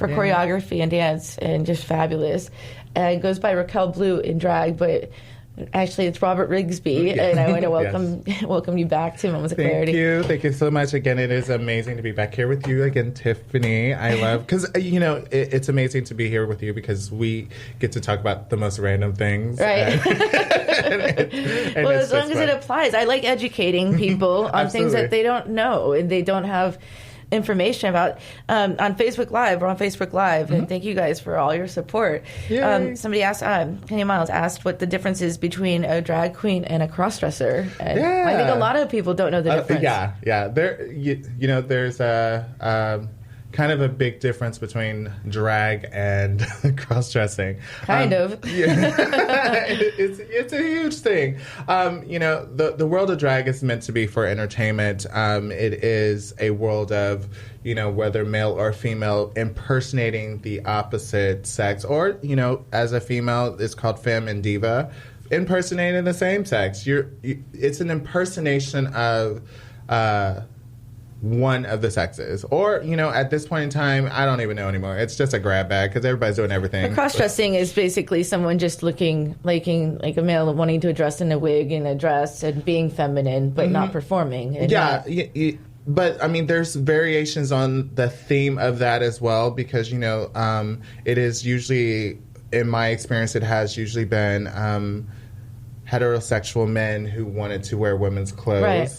for choreography and dance, and just fabulous. And goes by Raquel Blue in drag, but actually it's Robert Rigsby, and I want to welcome you back to Moments of Clarity. Thank you so much. Again, it is amazing to be back here with you again, Tiffany. I love, because, it's amazing to be here with you because we get to talk about the most random things. Right. And well, as long as it applies. I like educating people on things that they don't know and they don't have information about. On Facebook Live, we're on Facebook Live, and thank you guys for all your support. Somebody asked, Kenny Miles asked what the difference is between a drag queen and a crossdresser. And I think a lot of people don't know the difference. There's a kind of a big difference between drag and cross-dressing. Kind of. It's a huge thing. The world of drag is meant to be for entertainment. It is a world of, whether male or female impersonating the opposite sex, or, as a female, it's called femme and diva, impersonating the same sex. It's an impersonation of one of the sexes. Or, at this point in time, I don't even know anymore. It's just a grab bag because everybody's doing everything. Cross-dressing is basically someone just looking like a male wanting to dress in a wig and a dress and being feminine, but not performing. But, there's variations on the theme of that as well because, it is usually, in my experience, it has usually been heterosexual men who wanted to wear women's clothes. Right.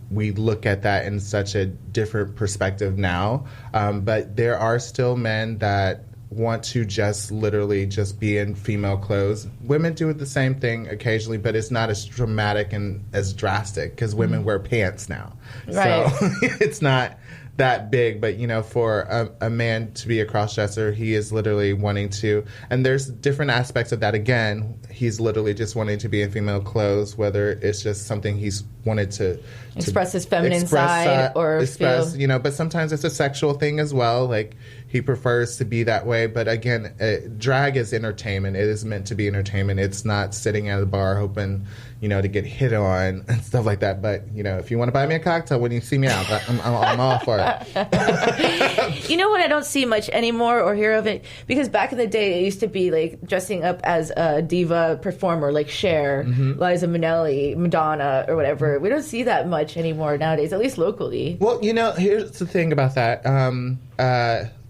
We look at that in such a different perspective now. But there are still men that want to just literally just be in female clothes. Women do the same thing occasionally, but it's not as dramatic and as drastic because women wear pants now. Right. So it's not that big, but for a man to be a crossdresser, he is literally wanting to, and there's different aspects of that. Again, he's literally just wanting to be in female clothes, whether it's just something he's wanted to express his feminine side or express, but sometimes it's a sexual thing as well. Like he prefers to be that way. But again, drag is entertainment. It is meant to be entertainment. It's not sitting at a bar hoping, to get hit on and stuff like that. But, if you want to buy me a cocktail when you see me out, I'm all for it. What I don't see much anymore or hear of it, because back in the day, it used to be like dressing up as a diva performer like Cher, Liza Minnelli, Madonna, or whatever. We don't see that much anymore nowadays, at least locally. Well, here's the thing about that.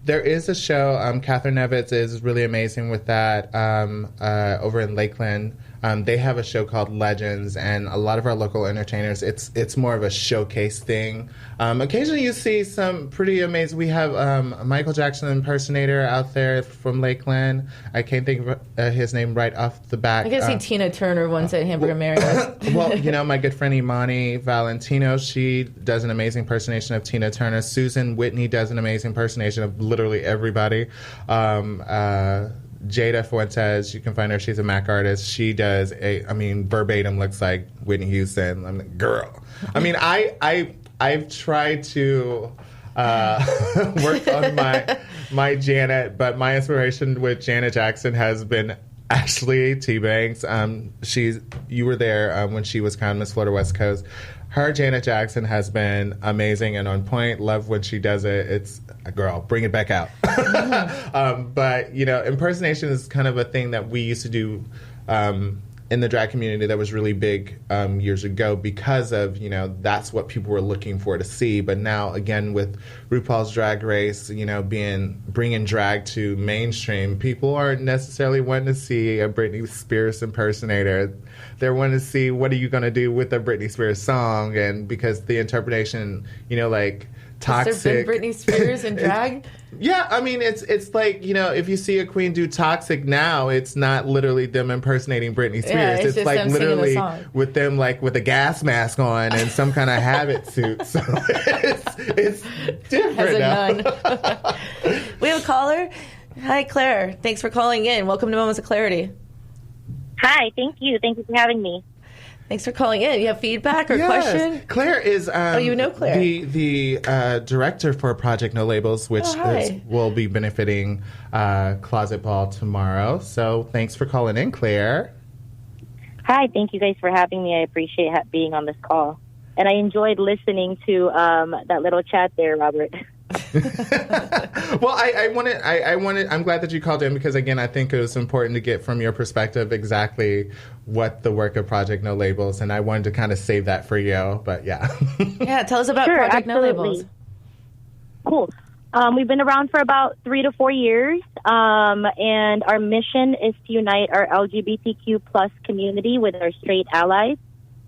There is a show, Catherine Nevitz is really amazing with that over in Lakeland. They have a show called Legends, and a lot of our local entertainers, it's more of a showcase thing. Occasionally you see some pretty amazing, we have a Michael Jackson impersonator out there from Lakeland. I can't think of his name right off the bat. I can see Tina Turner once at Hamburger Mario's. Well, my good friend Imani Valentino, she does an amazing impersonation of Tina Turner. Susan Whitney does an amazing impersonation of literally everybody. Jada Fuentes, you can find her. She's a Mac artist. She does verbatim looks like Whitney Houston. I'm like, girl. I've tried to work on my Janet, but my inspiration with Janet Jackson has been Ashley T. Banks. You were there when she was kind of Miss Florida West Coast. Her Janet Jackson has been amazing and on point. Love when she does it. It's a girl. Bring it back out. But, impersonation is kind of a thing that we used to do in the drag community that was really big years ago because of, that's what people were looking for to see. But now, again, with RuPaul's Drag Race, bringing drag to mainstream, people aren't necessarily wanting to see a Britney Spears impersonator. They're wanting to see what are you going to do with a Britney Spears song, and because the interpretation, toxic. Has there been Britney Spears in drag? Yeah, it's like, if you see a queen do Toxic now, it's not literally them impersonating Britney Spears. Yeah, it's like literally with them with a gas mask on and some kind of habit suit. So it's different As a now. nun. We have a caller. Hi, Claire. Thanks for calling in. Welcome to Moments of Clarity. Hi, thank you. Thank you for having me. Thanks for calling in. You have feedback or question? Claire is you know Claire. the director for Project No Labels, which will be benefiting Closet Ball tomorrow. So thanks for calling in, Claire. Hi, thank you guys for having me. I appreciate being on this call. And I enjoyed listening to that little chat there, Robert. Well, I'm glad that you called in because, again, I think it was important to get from your perspective exactly what the work of Project No Labels, and I wanted to kind of save that for you, but yeah. Yeah, tell us about Project No Labels. Cool. We've been around for about 3 to 4 years, and our mission is to unite our LGBTQ plus community with our straight allies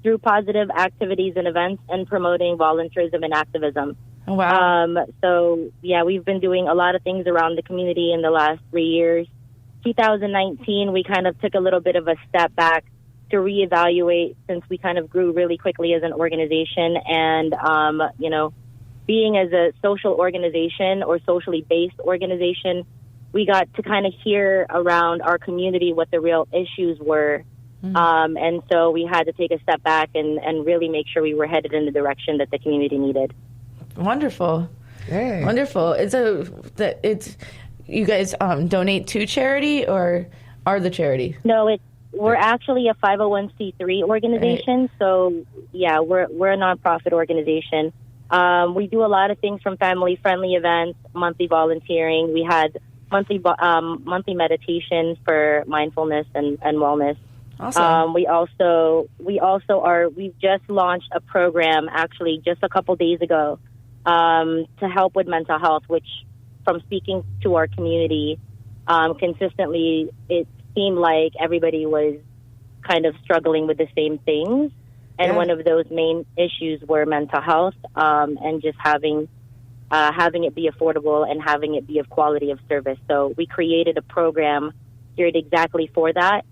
through positive activities and events and promoting volunteerism and activism. Oh, wow. So, yeah, we've been doing a lot of things around the community in the last 3 years. 2019, we kind of took a little bit of a step back to reevaluate since we kind of grew really quickly as an organization. And, being as a social organization or socially based organization, we got to kind of hear around our community what the real issues were. And so we had to take a step back and really make sure we were headed in the direction that the community needed. Wonderful. Yay. Wonderful. It's you guys donate to charity or are the charity? No, we're actually a 501c3 organization. Right. So yeah, we're a nonprofit organization. We do a lot of things from family-friendly events, monthly volunteering. We had monthly meditation for mindfulness and wellness. Awesome. We've just launched a program actually just a couple days ago to help with mental health, which from speaking to our community consistently, it seemed like everybody was kind of struggling with the same things. And one of those main issues were mental health, and just having it be affordable and having it be of quality of service. So we created a program geared exactly for that,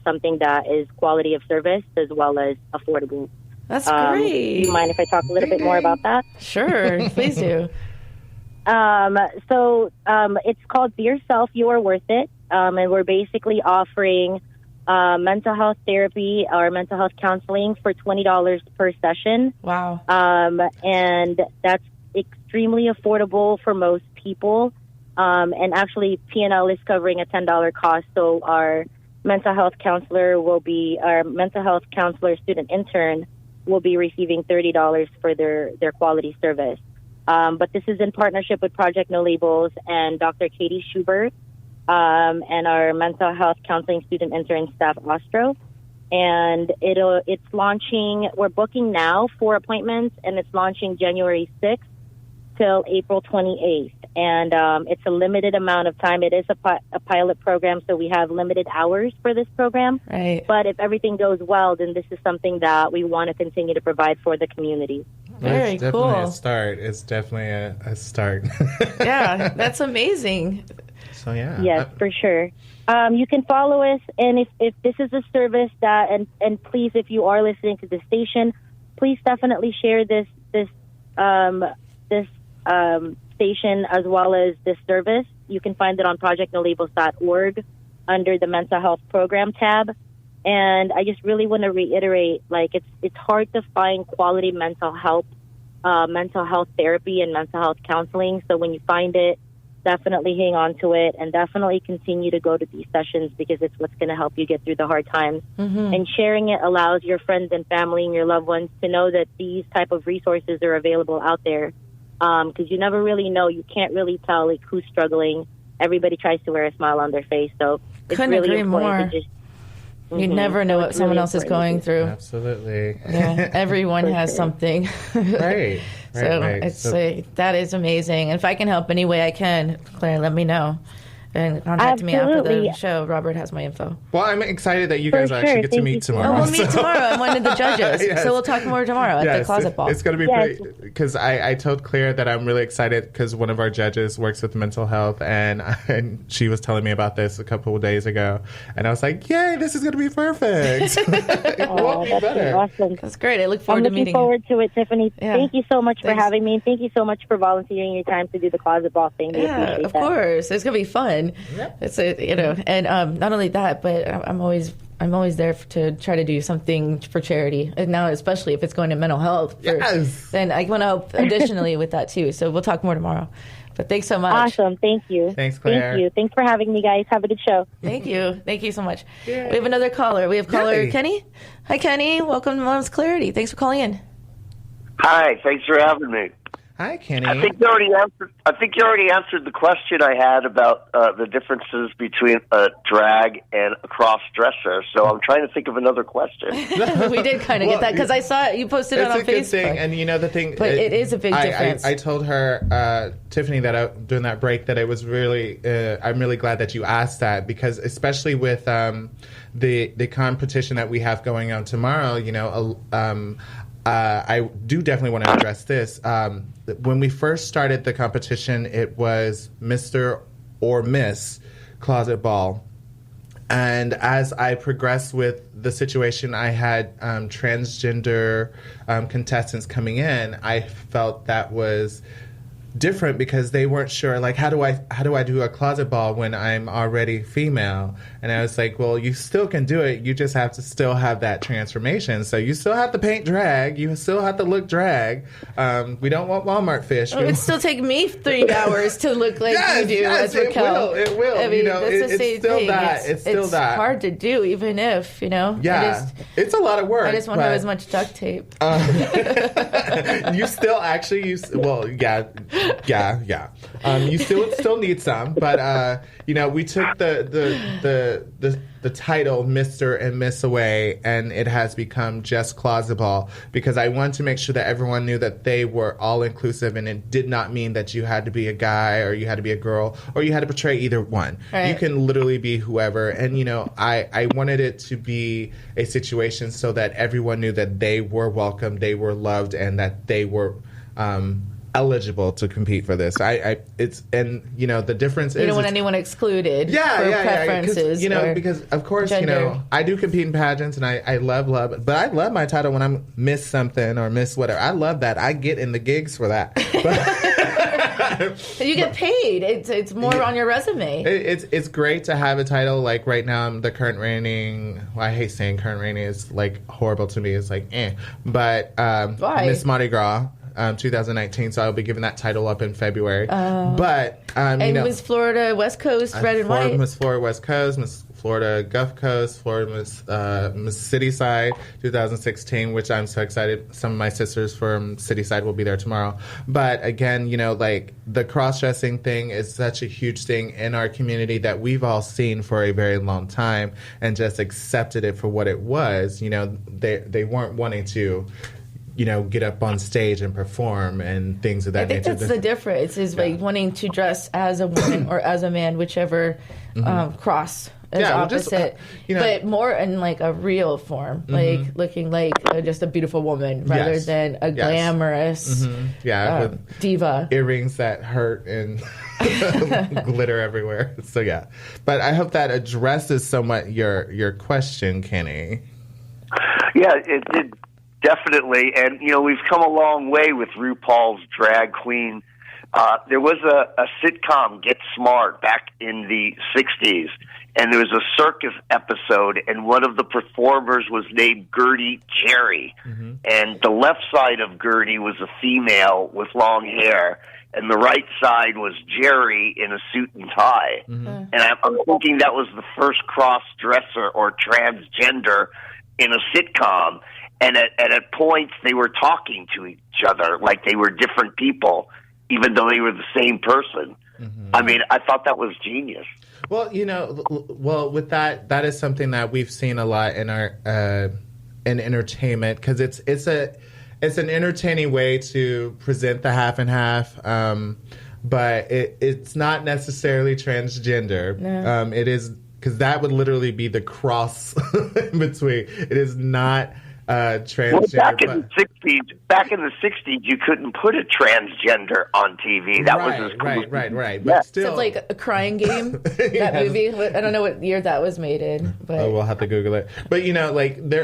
something that is quality of service as well as affordable. That's great. Do you mind if I talk a little bit more about that? Sure, please do. So it's called Be Yourself, You Are Worth It, and we're basically offering mental health therapy or mental health counseling for $20 per session. Wow. And that's extremely affordable for most people. And actually, P&L is covering a $10 cost. So our mental health counselor student intern will be receiving $30 for their quality service. But this is in partnership with Project No Labels and Dr. Katie Schubert. And our mental health counseling student intern staff, Ostro. And it's launching, we're booking now 4 appointments, and it's launching January 6th till April 28th. And it's a limited amount of time. It is a pilot program, so we have limited hours for this program. Right. But if everything goes well, then this is something that we want to continue to provide for the community. Very It's cool. Definitely a start. It's definitely a start. Yeah, that's amazing. So yeah. Yes, for sure. You can follow us, and if this is a service that, and please, if you are listening to the station, please definitely share this station as well as this service. You can find it on projectnolabels.org under the mental health program tab. And I just really want to reiterate, like it's hard to find quality mental health therapy and mental health counseling. So when you find it, definitely hang on to it and definitely continue to go to these sessions because it's what's going to help you get through the hard times. Mm-hmm. And sharing it allows your friends and family and your loved ones to know that these type of resources are available out there. Because you never really know. You can't really tell like who's struggling. Everybody tries to wear a smile on their face. So it's Couldn't really agree important more. to just... You never know what someone else is going through. Absolutely. Yeah, everyone has something. Right. So that is amazing. And if I can help any way I can, Claire, let me know. And contact me after the show. Robert has my info. Well, I'm excited that you guys actually get to meet tomorrow. Oh, we'll meet tomorrow. I'm one of the judges. Yes. So we'll talk more tomorrow at the Closet Ball. It's going to be pretty, because I told Claire that I'm really excited because one of our judges works with mental health, and she was telling me about this a couple of days ago. And I was like, yay, this is going to be perfect. It won't be better. Awesome. That's great. I look forward to meeting you. I'm looking forward to it, Tiffany. Yeah. Thank you so much for having me. And thank you so much for volunteering your time to do the Closet Ball thing. Yeah, of course. It's going to be fun. Yep. It's and not only that, but I'm always there to try to do something for charity. And now, especially if it's going to mental health, then I want to help additionally with that too. So we'll talk more tomorrow. But thanks so much. Awesome. Thank you. Thanks, Claire. Thank you. Thanks for having me, guys. Have a good show. Thank you. Thank you so much. Yay. We have another caller. We have caller Kenny. Hi, Kenny. Welcome to Mom's Clarity. Thanks for calling in. Hi. Thanks for having me. Hi, Kenny. I think you already answered the question I had about the differences between a drag and a cross-dresser. So I'm trying to think of another question. We did kind of get that because I saw it. You posted it on Facebook. It's a good thing, and the thing. But it is a big difference. I told her, Tiffany, that during that break that it was really. I'm really glad that you asked that because especially with the competition that we have going on tomorrow, I do definitely want to address this. When we first started the competition, it was Mr. or Miss Closet Ball. And as I progressed with the situation, I had transgender contestants coming in. I felt that was different because they weren't sure, like, how do I do a closet ball when I'm already female? And I was like, well, you still can do it. You just have to still have that transformation. So you still have to paint drag. You still have to look drag. We don't want Walmart fish. It would still take me 3 hours to look like you do as Raquel. It will. I mean, that's the same still thing. It's still that. It's hard to do, even if, Yeah. It's a lot of work. I just won't have as much duct tape. You still actually use, well, yeah. You still need some, but we took the title Mr. and Miss away, and it has become just Closet Ball because I wanted to make sure that everyone knew that they were all inclusive, and it did not mean that you had to be a guy or you had to be a girl or you had to portray either one. Right. You can literally be whoever, and I wanted it to be a situation so that everyone knew that they were welcome, they were loved, and that they were eligible to compete for this. The difference is you don't want anyone excluded for preferences. Because of course, gender. I do compete in pageants and I love, but I love my title when I'm Miss something or Miss whatever. I love that. I get in the gigs for that. You get paid. It's more on your resume. It's great to have a title. Like right now, I'm the current reigning. Well, I hate saying current reigning. It's like horrible to me. It's like but Miss Mardi Gras. 2019, so I'll be giving that title up in February. But Miss Florida West Coast, red and white. Miss Florida West Coast, Miss Florida Gulf Coast, Florida Miss Cityside, 2016, which I'm so excited. Some of my sisters from Cityside will be there tomorrow. But again, like the cross-dressing thing is such a huge thing in our community that we've all seen for a very long time and just accepted it for what it was. They weren't wanting to get up on stage and perform and things of that nature. I think that's the difference, is like wanting to dress as a woman or as a man, whichever cross is opposite. But more in like a real form, like looking like just a beautiful woman rather than a glamorous with diva. Earrings that hurt and glitter everywhere. So yeah. But I hope that addresses somewhat your question, Kenny. Yeah, it did. Definitely, and we've come a long way with RuPaul's Drag Queen. There was a sitcom, Get Smart, back in the 60s, and there was a circus episode, and one of the performers was named Gertie Jerry, and the left side of Gertie was a female with long hair, and the right side was Jerry in a suit and tie. And I'm thinking that was the first cross-dresser or transgender in a sitcom. And at points, they were talking to each other like they were different people, even though they were the same person. I mean, I thought that was genius. Well, with that is something that we've seen a lot in our in entertainment, because it's an entertaining way to present the half and half. But it's not necessarily transgender. No. It is, because that would literally be the cross in between. It is not transgender. Well, back in the 60s, you couldn't put a transgender on TV. That was right. But still, so like a Crying Game, that movie. I don't know what year that was made in, but we'll have to Google it. But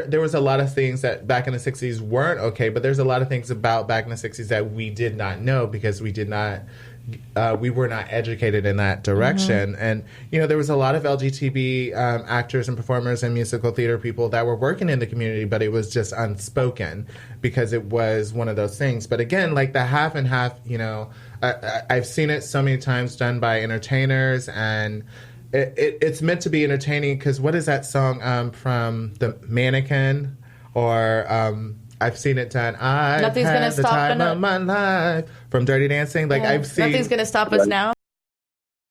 there was a lot of things that back in the 60s weren't okay. But there's a lot of things about back in the 60s that we did not know because we did not. We were not educated in that direction. And, there was a lot of LGBT actors and performers and musical theater people that were working in the community, but it was just unspoken because it was one of those things. But again, like the half and half, I've seen it so many times done by entertainers, and it's meant to be entertaining because what is that song from the Mannequin or I've seen it done. I've Nothing's had gonna the stop time of my life from Dirty Dancing. Like I've seen. Nothing's gonna stop us now.